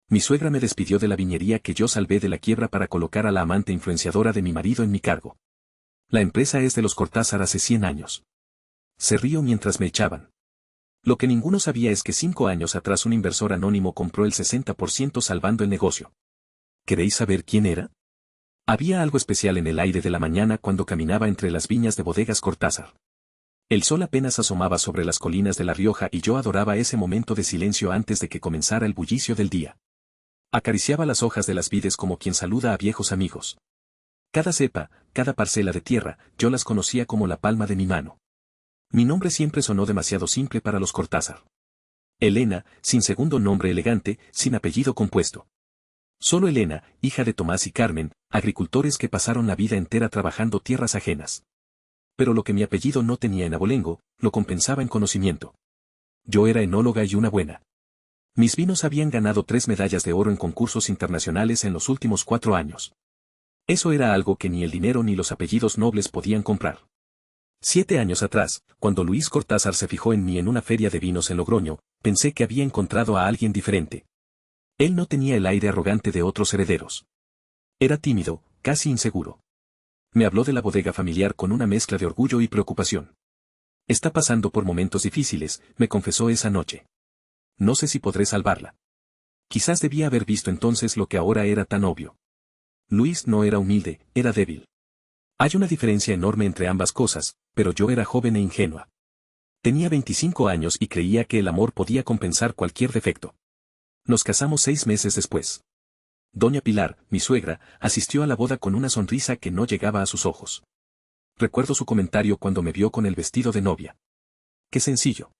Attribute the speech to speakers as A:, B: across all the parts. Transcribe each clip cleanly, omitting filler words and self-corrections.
A: Mi suegra me despidió de la viñería que yo salvé de la quiebra para colocar a la amante influenciadora de mi marido en mi cargo. La empresa es de los Cortázar hace 100 años. Se rió mientras me echaban. Lo que ninguno sabía es que 5 años atrás un inversor anónimo compró el 60% salvando el negocio. ¿Queréis saber quién era? Había algo especial en el aire de la mañana cuando caminaba entre las viñas de bodegas Cortázar. El sol apenas asomaba sobre las colinas de La Rioja y yo adoraba ese momento de silencio antes de que comenzara el bullicio del día. Acariciaba las hojas de las vides como quien saluda a viejos amigos. Cada cepa, cada parcela de tierra, yo las conocía como la palma de mi mano. Mi nombre siempre sonó demasiado simple para los Cortázar. Elena, sin segundo nombre elegante, sin apellido compuesto. Solo Elena, hija de Tomás y Carmen, agricultores que pasaron la vida entera trabajando tierras ajenas. Pero lo que mi apellido no tenía en abolengo, lo compensaba en conocimiento. Yo era enóloga y una buena. Mis vinos habían ganado 3 medallas de oro en concursos internacionales en los últimos 4 años. Eso era algo que ni el dinero ni los apellidos nobles podían comprar. 7 años atrás, cuando Luis Cortázar se fijó en mí en una feria de vinos en Logroño, pensé que había encontrado a alguien diferente. Él no tenía el aire arrogante de otros herederos. Era tímido, casi inseguro. Me habló de la bodega familiar con una mezcla de orgullo y preocupación. Está pasando por momentos difíciles, me confesó esa noche. No sé si podré salvarla. Quizás debía haber visto entonces lo que ahora era tan obvio. Luis no era humilde, era débil. Hay una diferencia enorme entre ambas cosas, pero yo era joven e ingenua. Tenía 25 años y creía que el amor podía compensar cualquier defecto. Nos casamos 6 meses después. Doña Pilar, mi suegra, asistió a la boda con una sonrisa que no llegaba a sus ojos. Recuerdo su comentario cuando me vio con el vestido de novia. ¡Qué sencillo!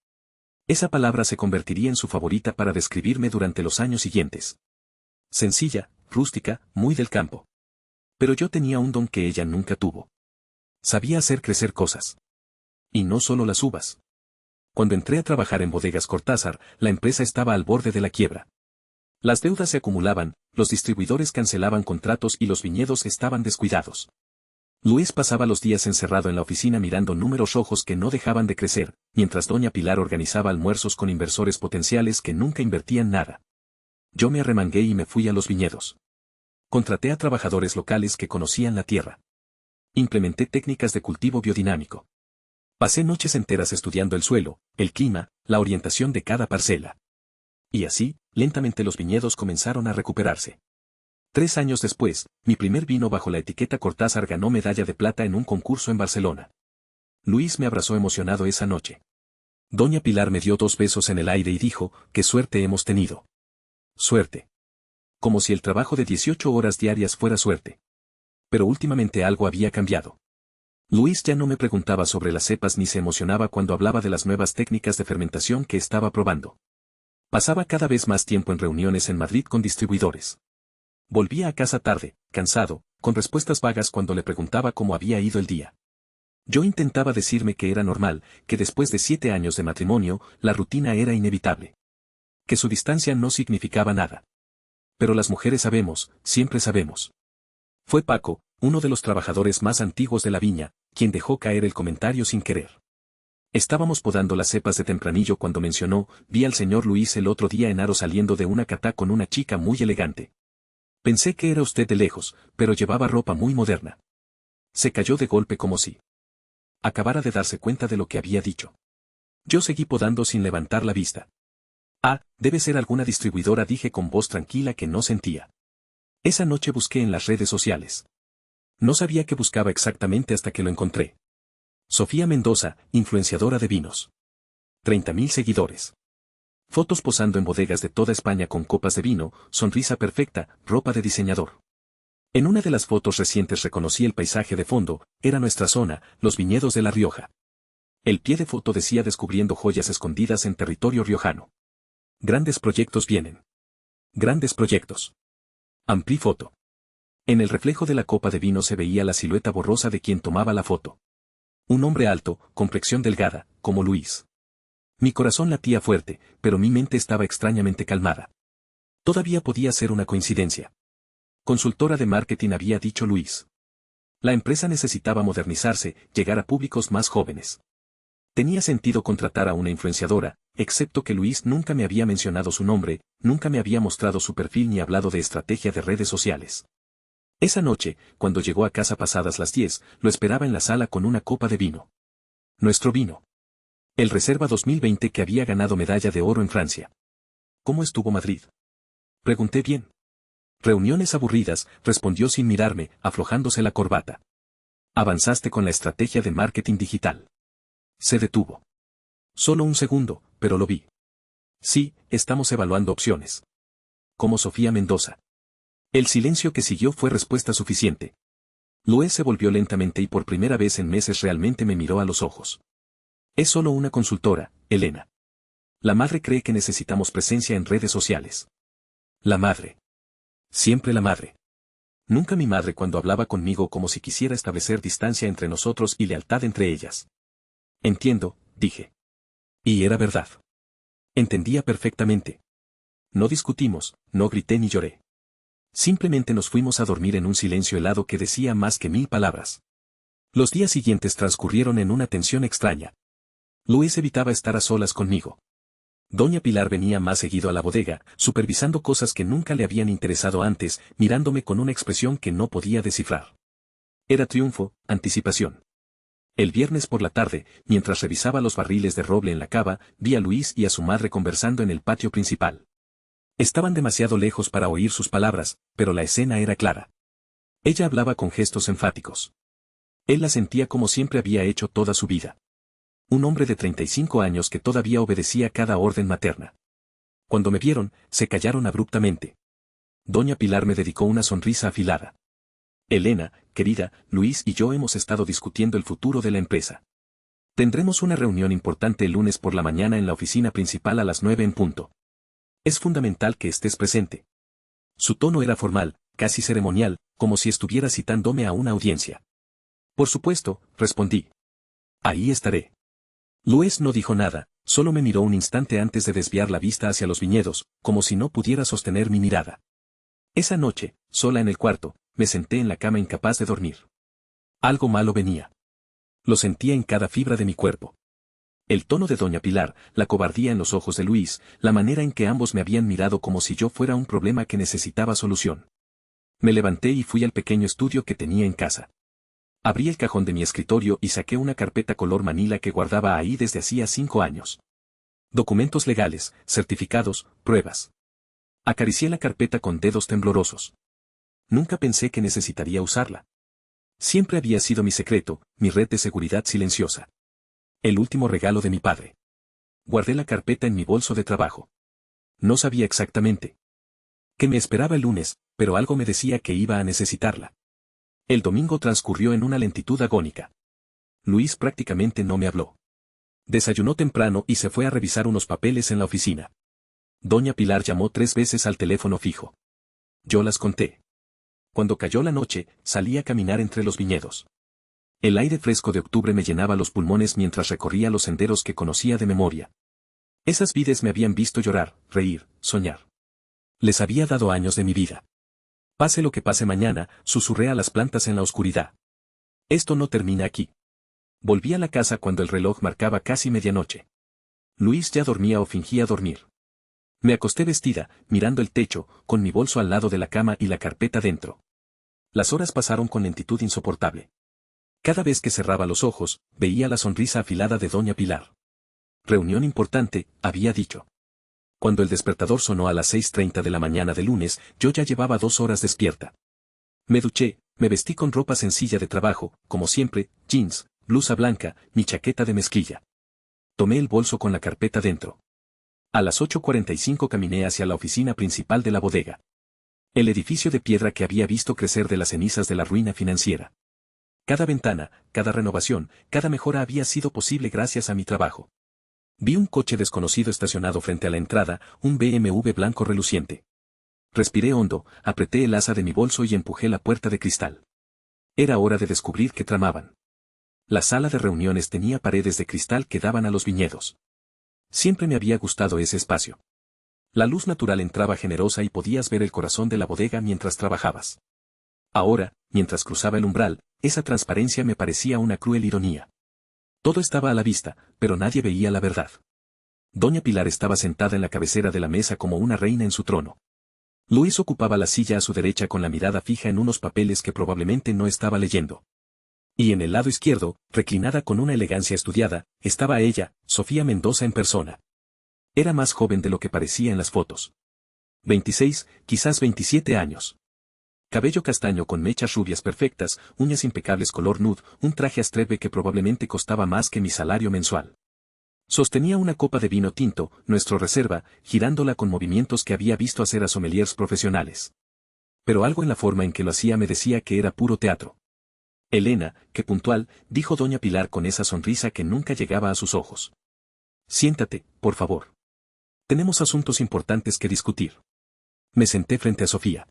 A: Esa palabra se convertiría en su favorita para describirme durante los años siguientes. Sencilla, rústica, muy del campo. Pero yo tenía un don que ella nunca tuvo. Sabía hacer crecer cosas. Y no solo las uvas. Cuando entré a trabajar en bodegas Cortázar, la empresa estaba al borde de la quiebra. Las deudas se acumulaban, los distribuidores cancelaban contratos y los viñedos estaban descuidados. Luis pasaba los días encerrado en la oficina mirando números rojos que no dejaban de crecer, mientras doña Pilar organizaba almuerzos con inversores potenciales que nunca invertían nada. Yo me arremangué y me fui a los viñedos. Contraté a trabajadores locales que conocían la tierra. Implementé técnicas de cultivo biodinámico. Pasé noches enteras estudiando el suelo, el clima, la orientación de cada parcela. Y así, lentamente los viñedos comenzaron a recuperarse. 3 años después, mi primer vino bajo la etiqueta Cortázar ganó medalla de plata en un concurso en Barcelona. Luis me abrazó emocionado esa noche. Doña Pilar me dio 2 besos en el aire y dijo, «¡Qué suerte hemos tenido!». Suerte. Como si el trabajo de 18 horas diarias fuera suerte. Pero últimamente algo había cambiado. Luis ya no me preguntaba sobre las cepas ni se emocionaba cuando hablaba de las nuevas técnicas de fermentación que estaba probando. Pasaba cada vez más tiempo en reuniones en Madrid con distribuidores. Volvía a casa tarde, cansado, con respuestas vagas cuando le preguntaba cómo había ido el día. Yo intentaba decirme que era normal, que después de 7 años de matrimonio, la rutina era inevitable. Que su distancia no significaba nada. Pero las mujeres sabemos, siempre sabemos. Fue Paco, uno de los trabajadores más antiguos de la viña, quien dejó caer el comentario sin querer. Estábamos podando las cepas de tempranillo cuando mencionó, «Vi al señor Luis el otro día en Aro saliendo de una catá con una chica muy elegante. Pensé que era usted de lejos, pero llevaba ropa muy moderna». Se cayó de golpe como si acabara de darse cuenta de lo que había dicho. Yo seguí podando sin levantar la vista. «Ah, debe ser alguna distribuidora», dije con voz tranquila que no sentía. Esa noche busqué en las redes sociales. No sabía qué buscaba exactamente hasta que lo encontré. Sofía Mendoza, influenciadora de vinos. 30.000 seguidores. Fotos posando en bodegas de toda España con copas de vino, sonrisa perfecta, ropa de diseñador. En una de las fotos recientes reconocí el paisaje de fondo, era nuestra zona, los viñedos de La Rioja. El pie de foto decía descubriendo joyas escondidas en territorio riojano. Grandes proyectos vienen. Grandes proyectos. Amplí foto. En el reflejo de la copa de vino se veía la silueta borrosa de quien tomaba la foto. Un hombre alto, complexión delgada, como Luis. Mi corazón latía fuerte, pero mi mente estaba extrañamente calmada. Todavía podía ser una coincidencia. Consultora de marketing, había dicho Luis. La empresa necesitaba modernizarse, llegar a públicos más jóvenes. Tenía sentido contratar a una influenciadora, excepto que Luis nunca me había mencionado su nombre, nunca me había mostrado su perfil ni hablado de estrategia de redes sociales. Esa noche, cuando llegó a casa pasadas las 10, lo esperaba en la sala con una copa de vino. Nuestro vino. El Reserva 2020 que había ganado medalla de oro en Francia. ¿Cómo estuvo Madrid? Pregunté bien. Reuniones aburridas, respondió sin mirarme, aflojándose la corbata. Avanzaste con la estrategia de marketing digital. Se detuvo. Solo un segundo, pero lo vi. Sí, estamos evaluando opciones. Como Sofía Mendoza. El silencio que siguió fue respuesta suficiente. Luis se volvió lentamente y por primera vez en meses realmente me miró a los ojos. Es solo una consultora, Elena. La madre cree que necesitamos presencia en redes sociales. La madre. Siempre la madre. Nunca mi madre cuando hablaba conmigo como si quisiera establecer distancia entre nosotros y lealtad entre ellas. Entiendo, dije. Y era verdad. Entendía perfectamente. No discutimos, no grité ni lloré. Simplemente nos fuimos a dormir en un silencio helado que decía más que 1000 palabras. Los días siguientes transcurrieron en una tensión extraña. Luis evitaba estar a solas conmigo. Doña Pilar venía más seguido a la bodega, supervisando cosas que nunca le habían interesado antes, mirándome con una expresión que no podía descifrar. Era triunfo, anticipación. El viernes por la tarde, mientras revisaba los barriles de roble en la cava, vi a Luis y a su madre conversando en el patio principal. Estaban demasiado lejos para oír sus palabras, pero la escena era clara. Ella hablaba con gestos enfáticos. Él la sentía como siempre había hecho toda su vida. Un hombre de 35 años que todavía obedecía cada orden materna. Cuando me vieron, se callaron abruptamente. Doña Pilar me dedicó una sonrisa afilada. Elena, querida, Luis y yo hemos estado discutiendo el futuro de la empresa. Tendremos una reunión importante el lunes por la mañana en la oficina principal a las 9 en punto. Es fundamental que estés presente. Su tono era formal, casi ceremonial, como si estuviera citándome a una audiencia. Por supuesto, respondí. Ahí estaré. Luis no dijo nada, solo me miró un instante antes de desviar la vista hacia los viñedos, como si no pudiera sostener mi mirada. Esa noche, sola en el cuarto, me senté en la cama incapaz de dormir. Algo malo venía. Lo sentía en cada fibra de mi cuerpo. El tono de Doña Pilar, la cobardía en los ojos de Luis, la manera en que ambos me habían mirado como si yo fuera un problema que necesitaba solución. Me levanté y fui al pequeño estudio que tenía en casa. Abrí el cajón de mi escritorio y saqué una carpeta color manila que guardaba ahí desde hacía 5 años. Documentos legales, certificados, pruebas. Acaricié la carpeta con dedos temblorosos. Nunca pensé que necesitaría usarla. Siempre había sido mi secreto, mi red de seguridad silenciosa. El último regalo de mi padre. Guardé la carpeta en mi bolso de trabajo. No sabía exactamente qué me esperaba el lunes, pero algo me decía que iba a necesitarla. El domingo transcurrió en una lentitud agónica. Luis prácticamente no me habló. Desayunó temprano y se fue a revisar unos papeles en la oficina. Doña Pilar llamó 3 veces al teléfono fijo. Yo las conté. Cuando cayó la noche, salí a caminar entre los viñedos. El aire fresco de octubre me llenaba los pulmones mientras recorría los senderos que conocía de memoria. Esas vides me habían visto llorar, reír, soñar. Les había dado años de mi vida. Pase lo que pase mañana, susurré a las plantas en la oscuridad. Esto no termina aquí. Volví a la casa cuando el reloj marcaba casi medianoche. Luis ya dormía o fingía dormir. Me acosté vestida, mirando el techo, con mi bolso al lado de la cama y la carpeta dentro. Las horas pasaron con lentitud insoportable. Cada vez que cerraba los ojos, veía la sonrisa afilada de Doña Pilar. Reunión importante, había dicho. Cuando el despertador sonó a las 6:30 de la mañana de lunes, yo ya llevaba 2 horas despierta. Me duché, me vestí con ropa sencilla de trabajo, como siempre, jeans, blusa blanca, mi chaqueta de mezclilla. Tomé el bolso con la carpeta dentro. A las 8:45 caminé hacia la oficina principal de la bodega. El edificio de piedra que había visto crecer de las cenizas de la ruina financiera. Cada ventana, cada renovación, cada mejora había sido posible gracias a mi trabajo. Vi un coche desconocido estacionado frente a la entrada, un BMW blanco reluciente. Respiré hondo, apreté el asa de mi bolso y empujé la puerta de cristal. Era hora de descubrir qué tramaban. La sala de reuniones tenía paredes de cristal que daban a los viñedos. Siempre me había gustado ese espacio. La luz natural entraba generosa y podías ver el corazón de la bodega mientras trabajabas. Ahora, mientras cruzaba el umbral, esa transparencia me parecía una cruel ironía. Todo estaba a la vista, pero nadie veía la verdad. Doña Pilar estaba sentada en la cabecera de la mesa como una reina en su trono. Luis ocupaba la silla a su derecha con la mirada fija en unos papeles que probablemente no estaba leyendo. Y en el lado izquierdo, reclinada con una elegancia estudiada, estaba ella, Sofía Mendoza en persona. Era más joven de lo que parecía en las fotos. 26, quizás 27 años. Cabello castaño con mechas rubias perfectas, uñas impecables color nude, un traje astreve que probablemente costaba más que mi salario mensual. Sostenía una copa de vino tinto, nuestro reserva, girándola con movimientos que había visto hacer a sommeliers profesionales. Pero algo en la forma en que lo hacía me decía que era puro teatro. Elena, qué puntual, dijo doña Pilar con esa sonrisa que nunca llegaba a sus ojos. Siéntate, por favor. Tenemos asuntos importantes que discutir. Me senté frente a Sofía.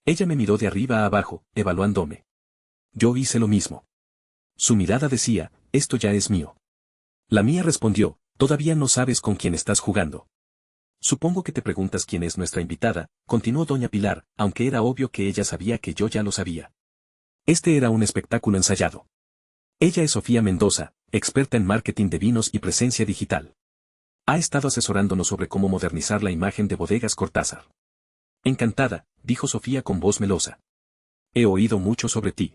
A: Ella me miró de arriba a abajo, evaluándome. Yo hice lo mismo. Su mirada decía, esto ya es mío. La mía respondió, todavía no sabes con quién estás jugando. Supongo que te preguntas quién es nuestra invitada, continuó doña Pilar, aunque era obvio que ella sabía que yo ya lo sabía. Este era un espectáculo ensayado. Ella es Sofía Mendoza, experta en marketing de vinos y presencia digital. Ha estado asesorándonos sobre cómo modernizar la imagen de Bodegas Cortázar. Encantada, dijo Sofía con voz melosa. He oído mucho sobre ti.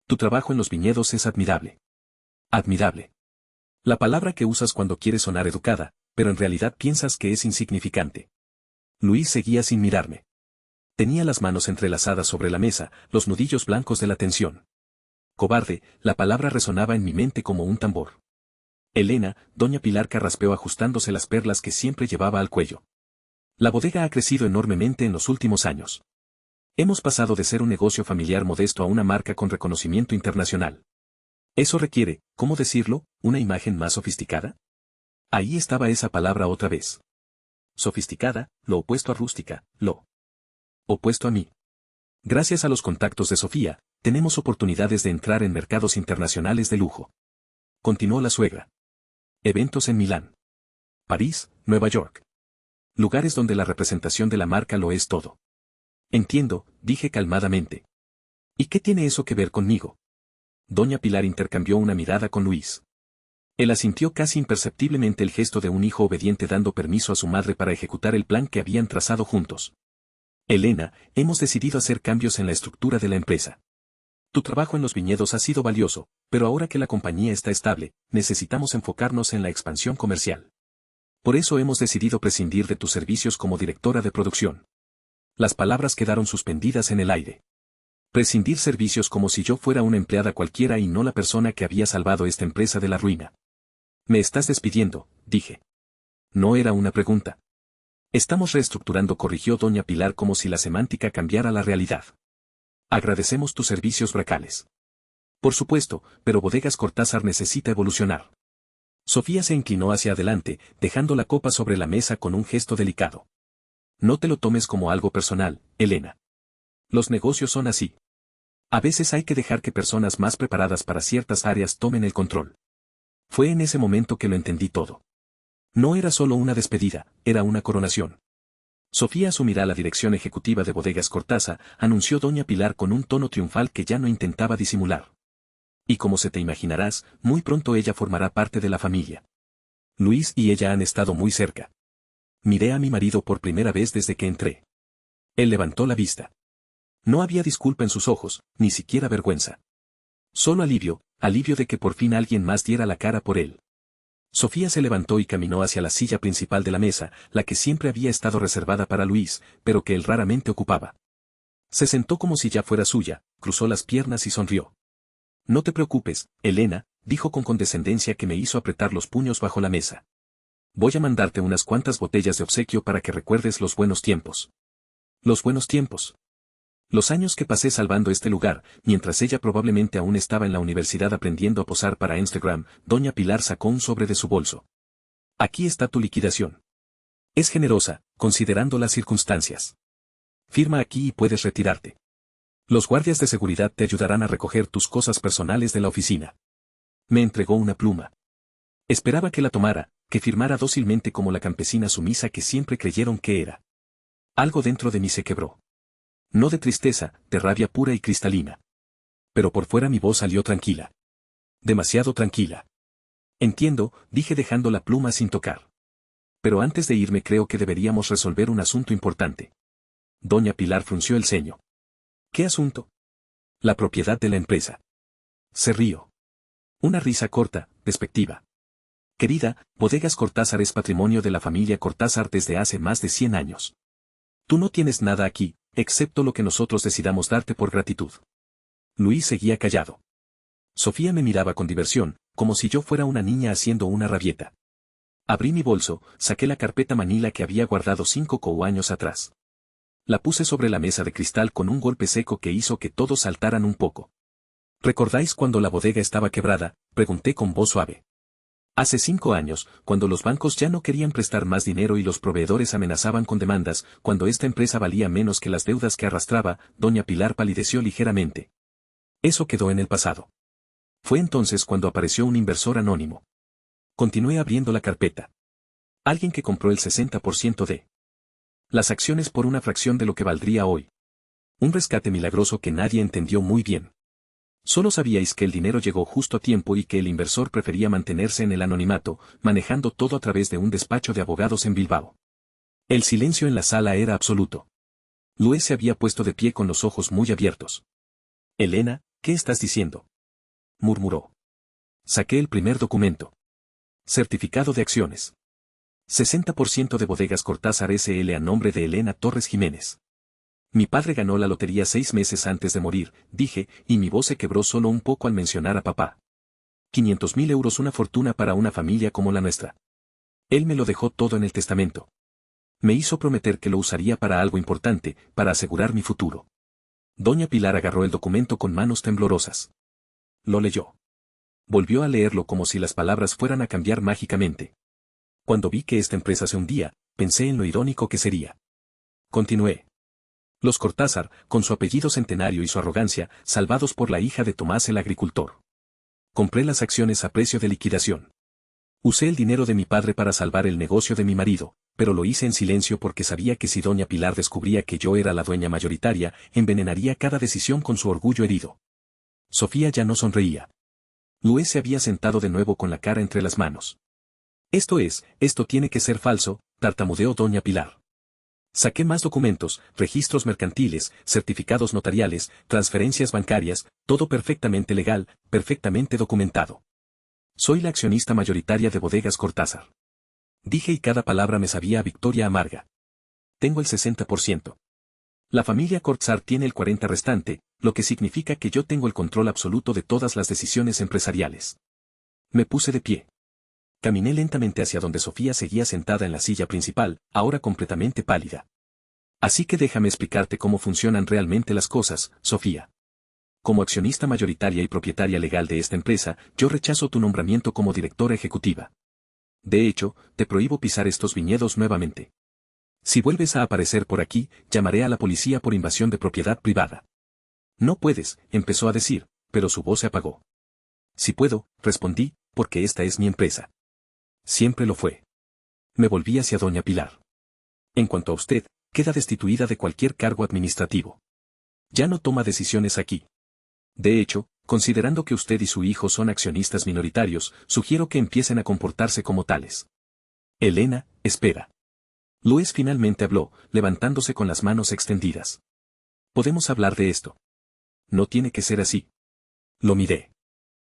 A: Tu trabajo en los viñedos es admirable. Admirable. La palabra que usas cuando quieres sonar educada, pero en realidad piensas que es insignificante. Luis seguía sin mirarme. Tenía las manos entrelazadas sobre la mesa, los nudillos blancos de la tensión. Cobarde, la palabra resonaba en mi mente como un tambor. Elena, doña Pilar carraspeó ajustándose las perlas que siempre llevaba al cuello. La bodega ha crecido enormemente en los últimos años. Hemos pasado de ser un negocio familiar modesto a una marca con reconocimiento internacional. Eso requiere, ¿cómo decirlo?, una imagen más sofisticada. Ahí estaba esa palabra otra vez. Sofisticada, lo opuesto a rústica, lo opuesto a mí. Gracias a los contactos de Sofía, tenemos oportunidades de entrar en mercados internacionales de lujo. Continuó la suegra. Eventos en Milán, París, Nueva York. Lugares donde la representación de la marca lo es todo. Entiendo, dije calmadamente. ¿Y qué tiene eso que ver conmigo? Doña Pilar intercambió una mirada con Luis. Él asintió casi imperceptiblemente el gesto de un hijo obediente dando permiso a su madre para ejecutar el plan que habían trazado juntos. Elena, hemos decidido hacer cambios en la estructura de la empresa. Tu trabajo en los viñedos ha sido valioso, pero ahora que la compañía está estable, necesitamos enfocarnos en la expansión comercial. Por eso hemos decidido prescindir de tus servicios como directora de producción. Las palabras quedaron suspendidas en el aire. Prescindir servicios como si yo fuera una empleada cualquiera y no la persona que había salvado esta empresa de la ruina. Me estás despidiendo, dije. No era una pregunta. Estamos reestructurando, corrigió doña Pilar como si la semántica cambiara la realidad. Agradecemos tus servicios bracales. Por supuesto, pero Bodegas Cortázar necesita evolucionar. Sofía se inclinó hacia adelante, dejando la copa sobre la mesa con un gesto delicado. No te lo tomes como algo personal, Elena. Los negocios son así. A veces hay que dejar que personas más preparadas para ciertas áreas tomen el control. Fue en ese momento que lo entendí todo. No era solo una despedida, era una coronación. Sofía asumirá la dirección ejecutiva de Bodegas Cortázar, anunció doña Pilar con un tono triunfal que ya no intentaba disimular. Y como se te imaginarás, muy pronto ella formará parte de la familia. Luis y ella han estado muy cerca. Miré a mi marido por primera vez desde que entré. Él levantó la vista. No había disculpa en sus ojos, ni siquiera vergüenza. Solo alivio, alivio de que por fin alguien más diera la cara por él. Sofía se levantó y caminó hacia la silla principal de la mesa, la que siempre había estado reservada para Luis, pero que él raramente ocupaba. Se sentó como si ya fuera suya, cruzó las piernas y sonrió. No te preocupes, Elena, dijo con condescendencia que me hizo apretar los puños bajo la mesa. Voy a mandarte unas cuantas botellas de obsequio para que recuerdes los buenos tiempos. Los buenos tiempos. Los años que pasé salvando este lugar, mientras ella probablemente aún estaba en la universidad aprendiendo a posar para Instagram, doña Pilar sacó un sobre de su bolso. Aquí está tu liquidación. Es generosa, considerando las circunstancias. Firma aquí y puedes retirarte. Los guardias de seguridad te ayudarán a recoger tus cosas personales de la oficina. Me entregó una pluma. Esperaba que la tomara, que firmara dócilmente como la campesina sumisa que siempre creyeron que era. Algo dentro de mí se quebró. No de tristeza, de rabia pura y cristalina. Pero por fuera mi voz salió tranquila. Demasiado tranquila. Entiendo, dije dejando la pluma sin tocar. Pero antes de irme creo que deberíamos resolver un asunto importante. Doña Pilar frunció el ceño. ¿Qué asunto? La propiedad de la empresa. Se rió. Una risa corta, despectiva. Querida, Bodegas Cortázar es patrimonio de la familia Cortázar desde hace más de 100 años. Tú no tienes nada aquí, excepto lo que nosotros decidamos darte por gratitud. Luis seguía callado. Sofía me miraba con diversión, como si yo fuera una niña haciendo una rabieta. Abrí mi bolso, saqué la carpeta manila que había guardado 5 años atrás. La puse sobre la mesa de cristal con un golpe seco que hizo que todos saltaran un poco. ¿Recordáis cuando la bodega estaba quebrada?, pregunté con voz suave. Hace 5 años, cuando los bancos ya no querían prestar más dinero y los proveedores amenazaban con demandas, cuando esta empresa valía menos que las deudas que arrastraba, doña Pilar palideció ligeramente. Eso quedó en el pasado. Fue entonces cuando apareció un inversor anónimo. Continué abriendo la carpeta. Alguien que compró el 60% de las acciones por una fracción de lo que valdría hoy. Un rescate milagroso que nadie entendió muy bien. Solo sabíais que el dinero llegó justo a tiempo y que el inversor prefería mantenerse en el anonimato, manejando todo a través de un despacho de abogados en Bilbao. El silencio en la sala era absoluto. Luis se había puesto de pie con los ojos muy abiertos. Elena, ¿qué estás diciendo?, murmuró. Saqué el primer documento. Certificado de acciones. 60% de Bodegas Cortázar S.L. a nombre de Elena Torres Jiménez. Mi padre ganó la lotería 6 meses antes de morir, dije, y mi voz se quebró solo un poco al mencionar a papá. 500.000 euros, una fortuna para una familia como la nuestra. Él me lo dejó todo en el testamento. Me hizo prometer que lo usaría para algo importante, para asegurar mi futuro. Doña Pilar agarró el documento con manos temblorosas. Lo leyó. Volvió a leerlo como si las palabras fueran a cambiar mágicamente. Cuando vi que esta empresa se hundía, pensé en lo irónico que sería. Continué. Los Cortázar, con su apellido centenario y su arrogancia, salvados por la hija de Tomás el agricultor. Compré las acciones a precio de liquidación. Usé el dinero de mi padre para salvar el negocio de mi marido, pero lo hice en silencio porque sabía que si doña Pilar descubría que yo era la dueña mayoritaria, envenenaría cada decisión con su orgullo herido. Sofía ya no sonreía. Luis se había sentado de nuevo con la cara entre las manos. Esto tiene que ser falso, tartamudeó doña Pilar. Saqué más documentos, registros mercantiles, certificados notariales, transferencias bancarias, todo perfectamente legal, perfectamente documentado. Soy la accionista mayoritaria de Bodegas Cortázar. Dije y cada palabra me sabía a victoria amarga. Tengo el 60%. La familia Cortázar tiene el 40% restante, lo que significa que yo tengo el control absoluto de todas las decisiones empresariales. Me puse de pie. Caminé lentamente hacia donde Sofía seguía sentada en la silla principal, ahora completamente pálida. Así que déjame explicarte cómo funcionan realmente las cosas, Sofía. Como accionista mayoritaria y propietaria legal de esta empresa, yo rechazo tu nombramiento como directora ejecutiva. De hecho, te prohíbo pisar estos viñedos nuevamente. Si vuelves a aparecer por aquí, llamaré a la policía por invasión de propiedad privada. No puedes, empezó a decir, pero su voz se apagó. Sí puedo, respondí, porque esta es mi empresa. Siempre lo fue. Me volví hacia doña Pilar. En cuanto a usted, queda destituida de cualquier cargo administrativo. Ya no toma decisiones aquí. De hecho, considerando que usted y su hijo son accionistas minoritarios, sugiero que empiecen a comportarse como tales. Elena, espera. Luis finalmente habló, levantándose con las manos extendidas. Podemos hablar de esto. No tiene que ser así. Lo miré.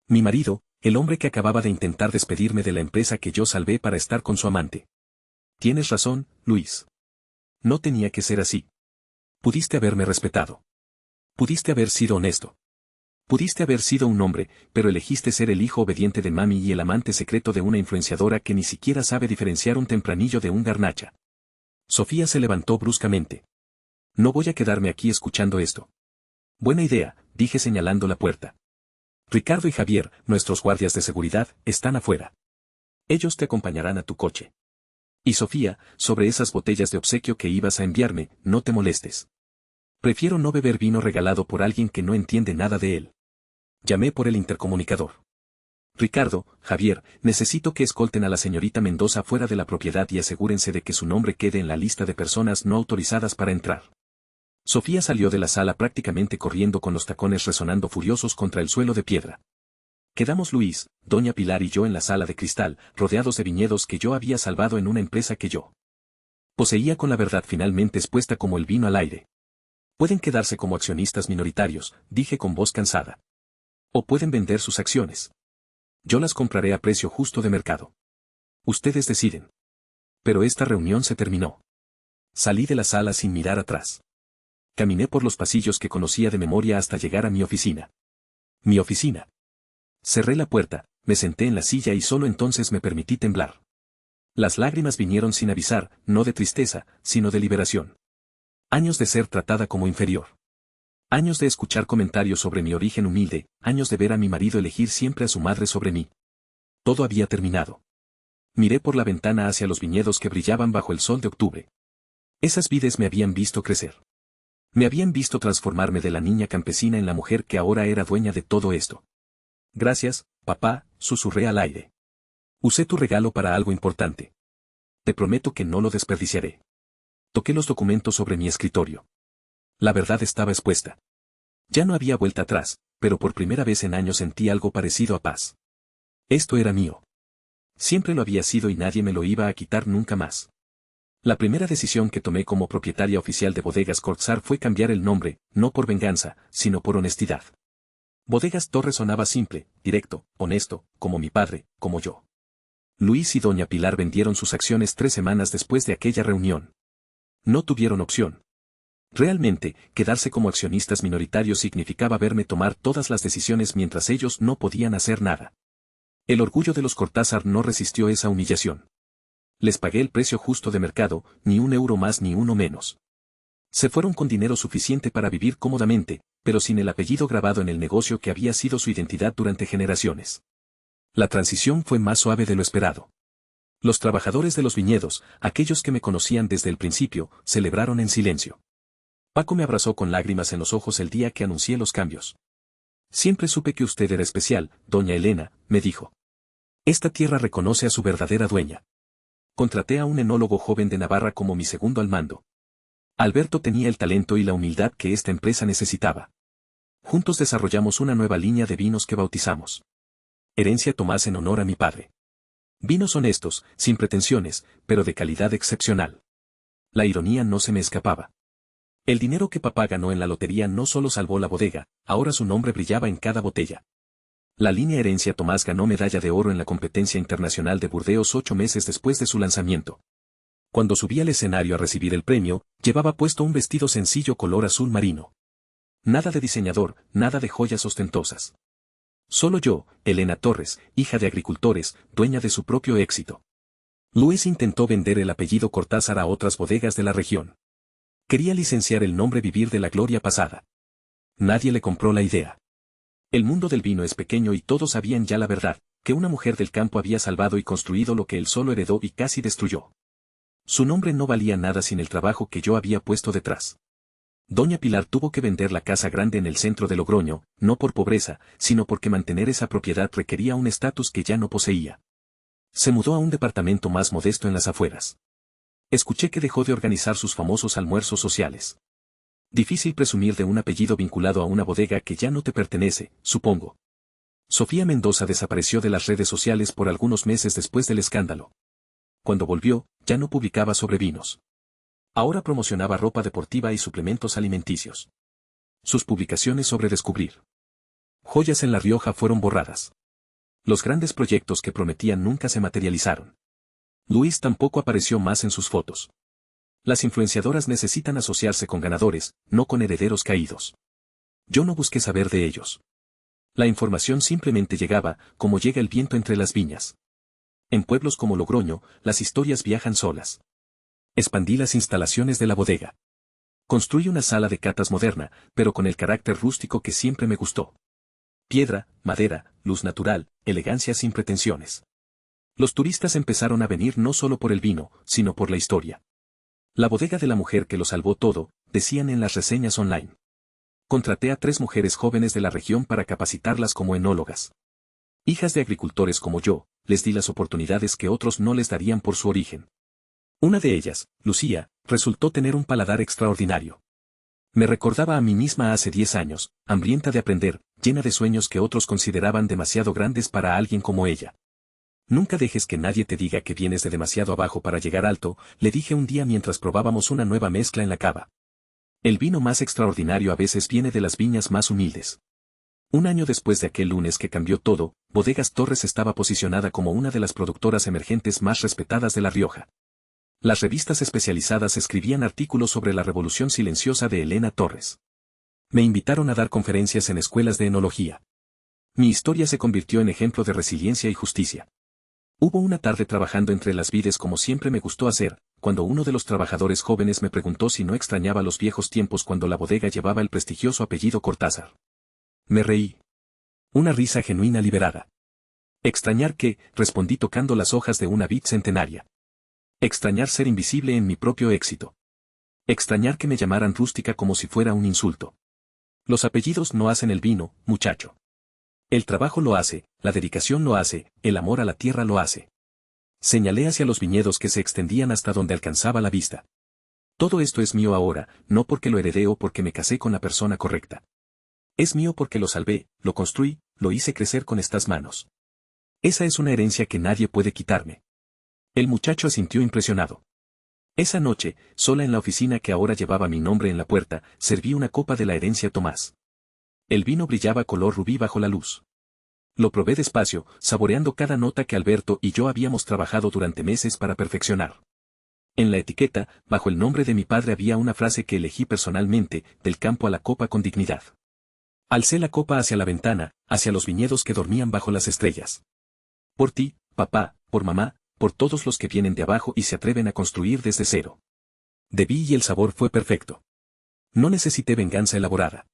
A: Mi marido, el hombre que acababa de intentar despedirme de la empresa que yo salvé para estar con su amante. Tienes razón, Luis. No tenía que ser así. Pudiste haberme respetado. Pudiste haber sido honesto. Pudiste haber sido un hombre, pero elegiste ser el hijo obediente de mami y el amante secreto de una influenciadora que ni siquiera sabe diferenciar un tempranillo de un garnacha. Sofía se levantó bruscamente. No voy a quedarme aquí escuchando esto. Buena idea, dije señalando la puerta. Ricardo y Javier, nuestros guardias de seguridad, están afuera. Ellos te acompañarán a tu coche. Y Sofía, sobre esas botellas de obsequio que ibas a enviarme, no te molestes. Prefiero no beber vino regalado por alguien que no entiende nada de él. Llamé por el intercomunicador. Ricardo, Javier, necesito que escolten a la señorita Mendoza fuera de la propiedad y asegúrense de que su nombre quede en la lista de personas no autorizadas para entrar. Sofía salió de la sala prácticamente corriendo con los tacones resonando furiosos contra el suelo de piedra. Quedamos Luis, doña Pilar y yo en la sala de cristal, rodeados de viñedos que yo había salvado en una empresa que yo poseía con la verdad finalmente expuesta como el vino al aire. Pueden quedarse como accionistas minoritarios, dije con voz cansada. O pueden vender sus acciones. Yo las compraré a precio justo de mercado. Ustedes deciden. Pero esta reunión se terminó. Salí de la sala sin mirar atrás. Caminé por los pasillos que conocía de memoria hasta llegar a mi oficina. Mi oficina. Cerré la puerta, me senté en la silla y solo entonces me permití temblar. Las lágrimas vinieron sin avisar, no de tristeza, sino de liberación. Años de ser tratada como inferior. Años de escuchar comentarios sobre mi origen humilde, años de ver a mi marido elegir siempre a su madre sobre mí. Todo había terminado. Miré por la ventana hacia los viñedos que brillaban bajo el sol de octubre. Esas vides me habían visto crecer. Me habían visto transformarme de la niña campesina en la mujer que ahora era dueña de todo esto. Gracias, papá, susurré al aire. Usé tu regalo para algo importante. Te prometo que no lo desperdiciaré. Toqué los documentos sobre mi escritorio. La verdad estaba expuesta. Ya no había vuelta atrás, pero por primera vez en años sentí algo parecido a paz. Esto era mío. Siempre lo había sido y nadie me lo iba a quitar nunca más. La primera decisión que tomé como propietaria oficial de Bodegas Cortázar fue cambiar el nombre, no por venganza, sino por honestidad. Bodegas Torres sonaba simple, directo, honesto, como mi padre, como yo. Luis y doña Pilar vendieron sus acciones 3 semanas después de aquella reunión. No tuvieron opción. Realmente, quedarse como accionistas minoritarios significaba verme tomar todas las decisiones mientras ellos no podían hacer nada. El orgullo de los Cortázar no resistió esa humillación. Les pagué el precio justo de mercado, ni un euro más ni uno menos. Se fueron con dinero suficiente para vivir cómodamente, pero sin el apellido grabado en el negocio que había sido su identidad durante generaciones. La transición fue más suave de lo esperado. Los trabajadores de los viñedos, aquellos que me conocían desde el principio, celebraron en silencio. Paco me abrazó con lágrimas en los ojos el día que anuncié los cambios. Siempre supe que usted era especial, doña Elena, me dijo. Esta tierra reconoce a su verdadera dueña. Contraté a un enólogo joven de Navarra como mi segundo al mando. Alberto tenía el talento y la humildad que esta empresa necesitaba. Juntos desarrollamos una nueva línea de vinos que bautizamos Herencia Tomás en honor a mi padre. Vinos honestos, sin pretensiones, pero de calidad excepcional. La ironía no se me escapaba. El dinero que papá ganó en la lotería no solo salvó la bodega, ahora su nombre brillaba en cada botella. La línea Herencia Tomás ganó medalla de oro en la competencia internacional de Burdeos 8 meses después de su lanzamiento. Cuando subí al escenario a recibir el premio, llevaba puesto un vestido sencillo color azul marino. Nada de diseñador, nada de joyas ostentosas. Solo yo, Elena Torres, hija de agricultores, dueña de su propio éxito. Luis intentó vender el apellido Cortázar a otras bodegas de la región. Quería licenciar el nombre Vivir de la Gloria Pasada. Nadie le compró la idea. El mundo del vino es pequeño y todos sabían ya la verdad, que una mujer del campo había salvado y construido lo que él solo heredó y casi destruyó. Su nombre no valía nada sin el trabajo que yo había puesto detrás. Doña Pilar tuvo que vender la casa grande en el centro de Logroño, no por pobreza, sino porque mantener esa propiedad requería un estatus que ya no poseía. Se mudó a un departamento más modesto en las afueras. Escuché que dejó de organizar sus famosos almuerzos sociales. Difícil presumir de un apellido vinculado a una bodega que ya no te pertenece, supongo. Sofía Mendoza desapareció de las redes sociales por algunos meses después del escándalo. Cuando volvió, ya no publicaba sobre vinos. Ahora promocionaba ropa deportiva y suplementos alimenticios. Sus publicaciones sobre descubrir joyas en La Rioja fueron borradas. Los grandes proyectos que prometían nunca se materializaron. Luis tampoco apareció más en sus fotos. Las influenciadoras necesitan asociarse con ganadores, no con herederos caídos. Yo no busqué saber de ellos. La información simplemente llegaba, como llega el viento entre las viñas. En pueblos como Logroño, las historias viajan solas. Expandí las instalaciones de la bodega. Construí una sala de catas moderna, pero con el carácter rústico que siempre me gustó. Piedra, madera, luz natural, elegancia sin pretensiones. Los turistas empezaron a venir no solo por el vino, sino por la historia. La bodega de la mujer que lo salvó todo, decían en las reseñas online. Contraté a 3 mujeres jóvenes de la región para capacitarlas como enólogas. Hijas de agricultores como yo, les di las oportunidades que otros no les darían por su origen. Una de ellas, Lucía, resultó tener un paladar extraordinario. Me recordaba a mí misma hace 10 años, hambrienta de aprender, llena de sueños que otros consideraban demasiado grandes para alguien como ella. Nunca dejes que nadie te diga que vienes de demasiado abajo para llegar alto, le dije un día mientras probábamos una nueva mezcla en la cava. El vino más extraordinario a veces viene de las viñas más humildes. Un año después de aquel lunes que cambió todo, Bodegas Torres estaba posicionada como una de las productoras emergentes más respetadas de La Rioja. Las revistas especializadas escribían artículos sobre la revolución silenciosa de Elena Torres. Me invitaron a dar conferencias en escuelas de enología. Mi historia se convirtió en ejemplo de resiliencia y justicia. Hubo una tarde trabajando entre las vides como siempre me gustó hacer, cuando uno de los trabajadores jóvenes me preguntó si no extrañaba los viejos tiempos cuando la bodega llevaba el prestigioso apellido Cortázar. Me reí. Una risa genuina liberada. ¿Extrañar qué?, respondí tocando las hojas de una vid centenaria. Extrañar ser invisible en mi propio éxito. Extrañar que me llamaran rústica como si fuera un insulto. Los apellidos no hacen el vino, muchacho. El trabajo lo hace, la dedicación lo hace, el amor a la tierra lo hace. Señalé hacia los viñedos que se extendían hasta donde alcanzaba la vista. Todo esto es mío ahora, no porque lo heredé o porque me casé con la persona correcta. Es mío porque lo salvé, lo construí, lo hice crecer con estas manos. Esa es una herencia que nadie puede quitarme. El muchacho asintió impresionado. Esa noche, sola en la oficina que ahora llevaba mi nombre en la puerta, serví una copa de la herencia Tomás. El vino brillaba color rubí bajo la luz. Lo probé despacio, saboreando cada nota que Alberto y yo habíamos trabajado durante meses para perfeccionar. En la etiqueta, bajo el nombre de mi padre había una frase que elegí personalmente, del campo a la copa con dignidad. Alcé la copa hacia la ventana, hacia los viñedos que dormían bajo las estrellas. Por ti, papá, por mamá, por todos los que vienen de abajo y se atreven a construir desde cero. Bebí y el sabor fue perfecto. No necesité venganza elaborada.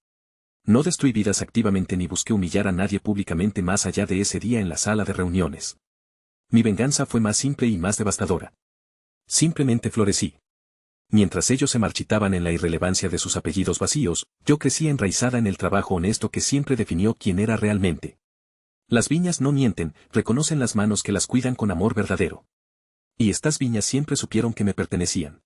A: No destruí vidas activamente ni busqué humillar a nadie públicamente más allá de ese día en la sala de reuniones. Mi venganza fue más simple y más devastadora. Simplemente florecí. Mientras ellos se marchitaban en la irrelevancia de sus apellidos vacíos, yo crecí enraizada en el trabajo honesto que siempre definió quién era realmente. Las viñas no mienten, reconocen las manos que las cuidan con amor verdadero. Y estas viñas siempre supieron que me pertenecían.